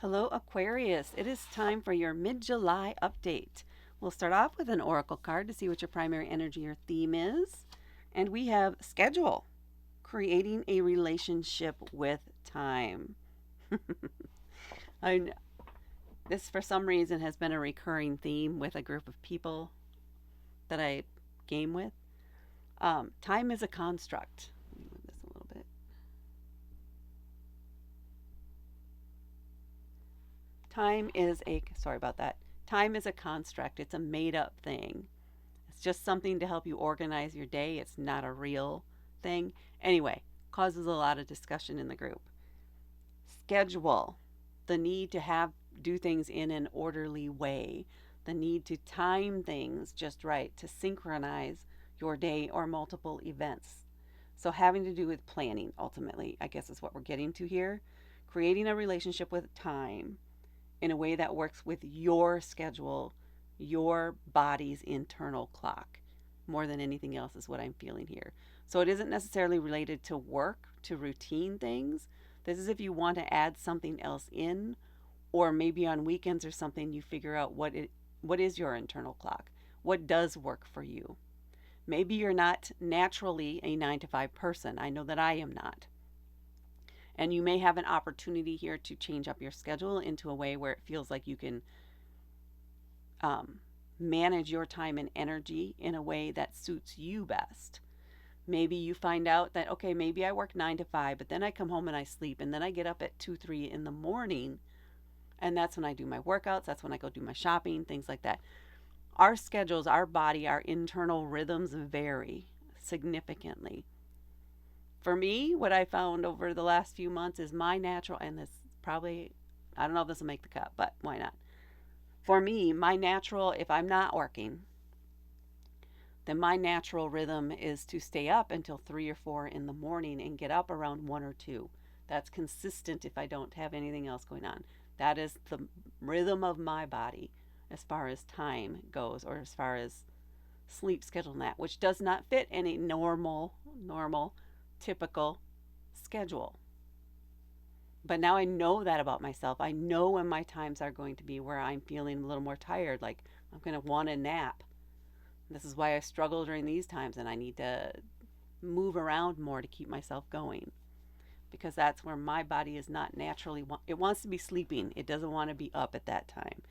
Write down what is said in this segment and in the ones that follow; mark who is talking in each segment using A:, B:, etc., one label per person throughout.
A: Hello, Aquarius. It is time for your mid-July update. We'll start off with an oracle card to see what your primary energy or theme is. And we have schedule, creating a relationship with time. I, this, for some reason, has been a recurring theme with a group of people that I game with. Time is a construct. Let me move this a little bit. Sorry about that. Time is a construct. It's a made up thing. It's just something to help you organize your day. It's not a real thing. Anyway, causes a lot of discussion in the group. Schedule, the need to do things in an orderly way, the need to time things just right to synchronize your day or multiple events. So having to do with planning ultimately, I guess is what we're getting to here. Creating a relationship with time in a way that works with your schedule, your body's internal clock, more than anything else, is what I'm feeling here. So it isn't necessarily related to work, to routine things. This is if you want to add something else in, or maybe on weekends or something, you figure out what is your internal clock, what does work for you. Maybe you're not naturally a 9 to 5 person. I know that I am not. And you may have an opportunity here to change up your schedule into a way where it feels like you can manage your time and energy in a way that suits you best. Maybe you find out that, okay, maybe I work 9 to 5, but then I come home and I sleep, and then I get up at 2, 3 in the morning, and that's when I do my workouts. That's when I go do my shopping, things like that. Our schedules, our body, our internal rhythms vary significantly. For me, what I found over the last few months is my natural, and this probably, I don't know if this will make the cut, but why not? For me, my natural, if I'm not working, then my natural rhythm is to stay up until 3 or 4 in the morning and get up around 1 or 2. That's consistent if I don't have anything else going on. That is the rhythm of my body as far as time goes, or as far as sleep schedule and that, which does not fit any normal, typical schedule. But now I know that about myself. I know when my times are going to be where I'm feeling a little more tired, like I'm going to want a nap. This is why I struggle during these times, and I need to move around more to keep myself going, because that's where my body is not naturally, it wants to be sleeping. It doesn't want to be up at that time.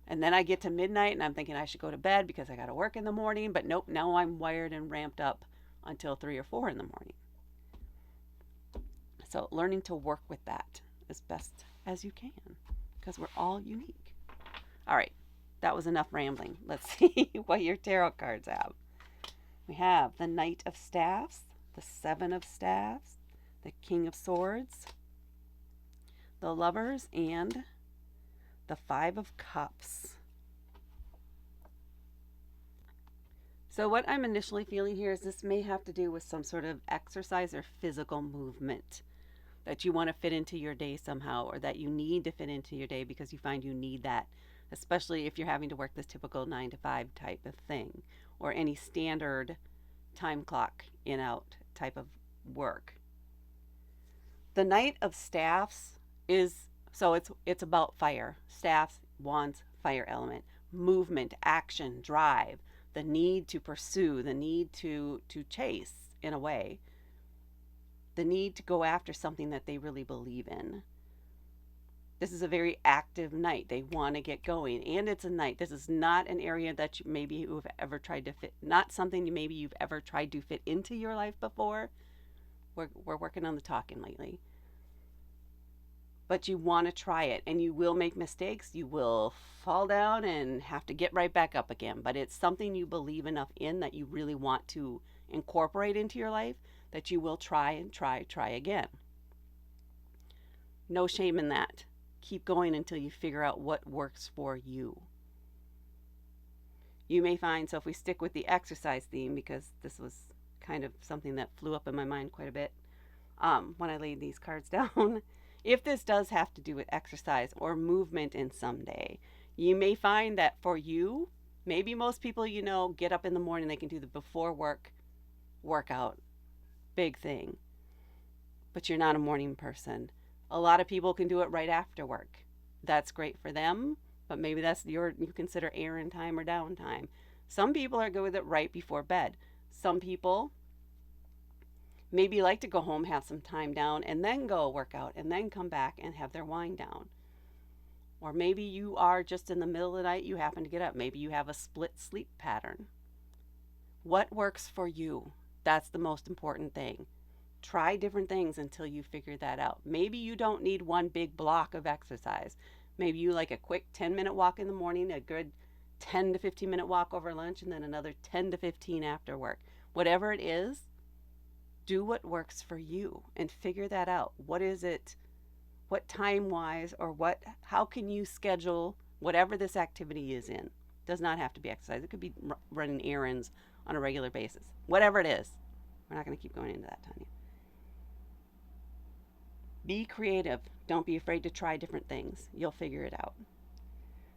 A: And then I get to midnight and I'm thinking I should go to bed because I got to work in the morning, but nope, now I'm wired and ramped up until 3 or 4 in the morning. So learning to work with that as best as you can, because we're all unique. All right, that was enough rambling. Let's see what your tarot cards have. We have the Knight of Staffs, the Seven of Staffs, the King of Swords, the Lovers, and the Five of Cups. So what I'm initially feeling here is this may have to do with some sort of exercise or physical movement that you want to fit into your day somehow, or that you need to fit into your day because you find you need that, especially if you're having to work this typical 9 to 5 type of thing, or any standard time clock in out type of work. The Knight of Staffs is, so it's about fire. Staffs, wands, fire element, movement, action, drive, the need to pursue, the need to chase in a way, the need to go after something that they really believe in. This is a very active knight. They want to get going, and it's a knight. This is not an area that you've ever tried to fit, not something maybe you've ever tried to fit into your life before. We're working on the talking lately. But you want to try it, and you will make mistakes. You will fall down and have to get right back up again. But it's something you believe enough in that you really want to incorporate into your life, that you will try and try again. No shame in that. Keep going until you figure out what works for you. You may find, so if we stick with the exercise theme, because this was kind of something that flew up in my mind quite a bit when I laid these cards down. If this does have to do with exercise or movement in some day, you may find that for you, maybe most people get up in the morning, they can do the before work workout, big thing. But you're not a morning person. A lot of people can do it right after work. That's great for them, but maybe that's you consider errand time or downtime. Some people are good with it right before bed. Some people maybe like to go home, have some time down, and then go work out, and then come back and have their wind down. Or maybe you are just in the middle of the night, you happen to get up. Maybe you have a split sleep pattern. What works for you? That's the most important thing. Try different things until you figure that out. Maybe you don't need one big block of exercise. Maybe you like a quick 10-minute walk in the morning, a good 10 to 15-minute walk over lunch, and then another 10 to 15 after work. Whatever it is, do what works for you and figure that out. What is it? What time wise, or how can you schedule whatever this activity is in? It does not have to be exercise. It could be running errands on a regular basis. Whatever it is. We're not going to keep going into that, Tanya. Be creative. Don't be afraid to try different things. You'll figure it out.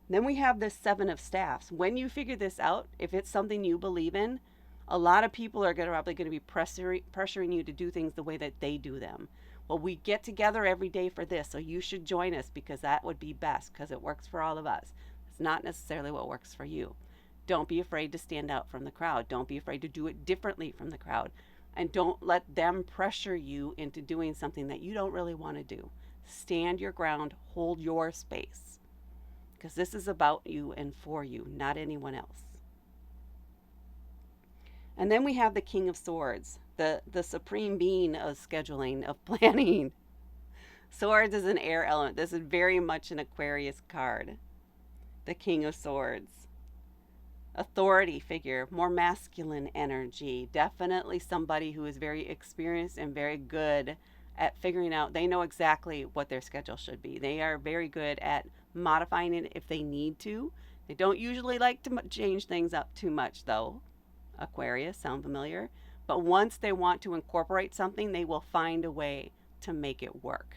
A: Then we have this 7 of staffs. When you figure this out, if it's something you believe in, a lot of people are probably going to be pressuring you to do things the way that they do them. Well, we get together every day for this, so you should join us because that would be best because it works for all of us. It's not necessarily what works for you. Don't be afraid to stand out from the crowd. Don't be afraid to do it differently from the crowd. And don't let them pressure you into doing something that you don't really want to do. Stand your ground, hold your space. Because this is about you and for you, not anyone else. And then we have the King of Swords, the supreme being of scheduling, of planning. Swords is an air element. This is very much an Aquarius card. The King of Swords. Authority figure, more masculine energy. Definitely somebody who is very experienced and very good at figuring out. They know exactly what their schedule should be. They are very good at modifying it if they need to. They don't usually like to change things up too much, though. Aquarius, sound familiar? But once they want to incorporate something, they will find a way to make it work.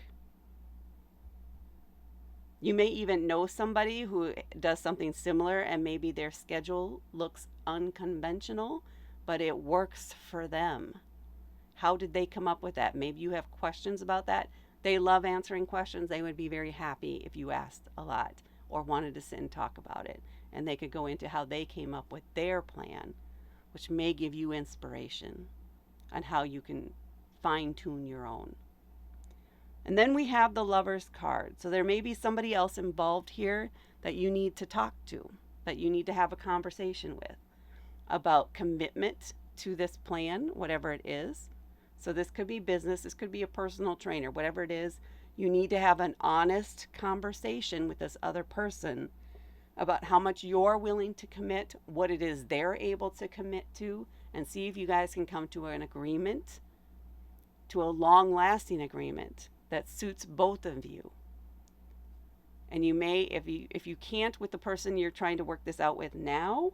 A: You may even know somebody who does something similar and maybe their schedule looks unconventional, but it works for them. How did they come up with that? Maybe you have questions about that. They love answering questions. They would be very happy if you asked a lot or wanted to sit and talk about it. And they could go into how they came up with their plan, which may give you inspiration on how you can fine-tune your own. And then we have the Lover's card. So there may be somebody else involved here that you need to talk to, that you need to have a conversation with about commitment to this plan, whatever it is. So this could be business, this could be a personal trainer, whatever it is. You need to have an honest conversation with this other person about how much you're willing to commit, what it is they're able to commit to, and see if you guys can come to an agreement, to a long-lasting agreement that suits both of you. And you may, if you can't with the person you're trying to work this out with now,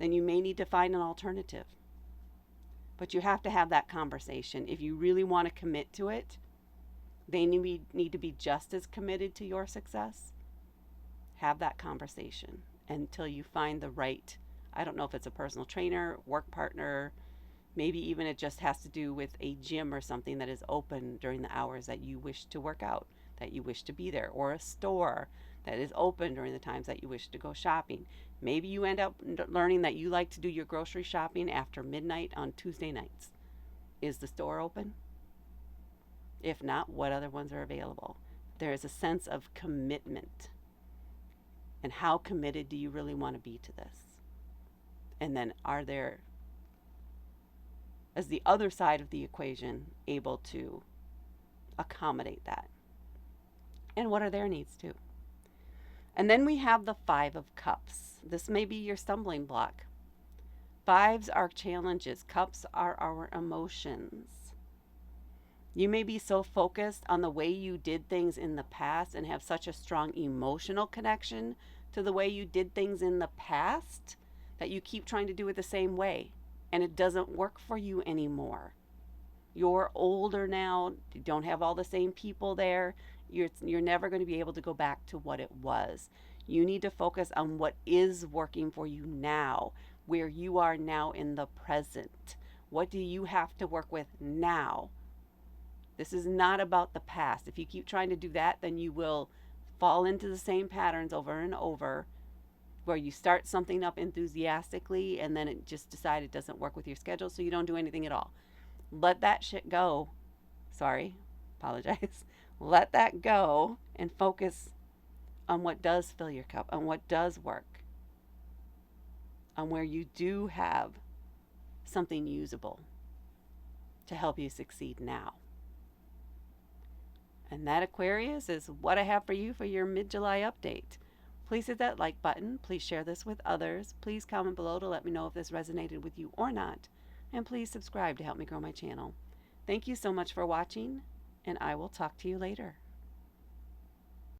A: then you may need to find an alternative. But you have to have that conversation. If you really want to commit to it, they need to be just as committed to your success. Have that conversation until you find the right, I don't know if it's a personal trainer, work partner, maybe even it just has to do with a gym or something that is open during the hours that you wish to work out, that you wish to be there, or a store that is open during the times that you wish to go shopping. Maybe you end up learning that you like to do your grocery shopping after midnight on Tuesday nights. Is the store open? If not, what other ones are available? There is a sense of commitment. And how committed do you really want to be to this? And then are there, as the other side of the equation, able to accommodate that? And what are their needs too? And then we have the 5 of Cups. This may be your stumbling block. 5s are challenges. Cups are our emotions. You may be so focused on the way you did things in the past and have such a strong emotional connection to the way you did things in the past that you keep trying to do it the same way, and it doesn't work for you anymore. You're older now, you don't have all the same people there. You're never going to be able to go back to what it was. You need to focus on what is working for you now, where you are now in the present. What do you have to work with now? This is not about the past. If you keep trying to do that, then you will fall into the same patterns over and over, where you start something up enthusiastically and then it just decide it doesn't work with your schedule, so you don't do anything at all. Let that shit go. Sorry, apologize. Let that go and focus on what does fill your cup, on what does work, on where you do have something usable to help you succeed now. And that, Aquarius, is what I have for you for your mid-July update. Please hit that like button. Please share this with others. Please comment below to let me know if this resonated with you or not. And please subscribe to help me grow my channel. Thank you so much for watching, and I will talk to you later.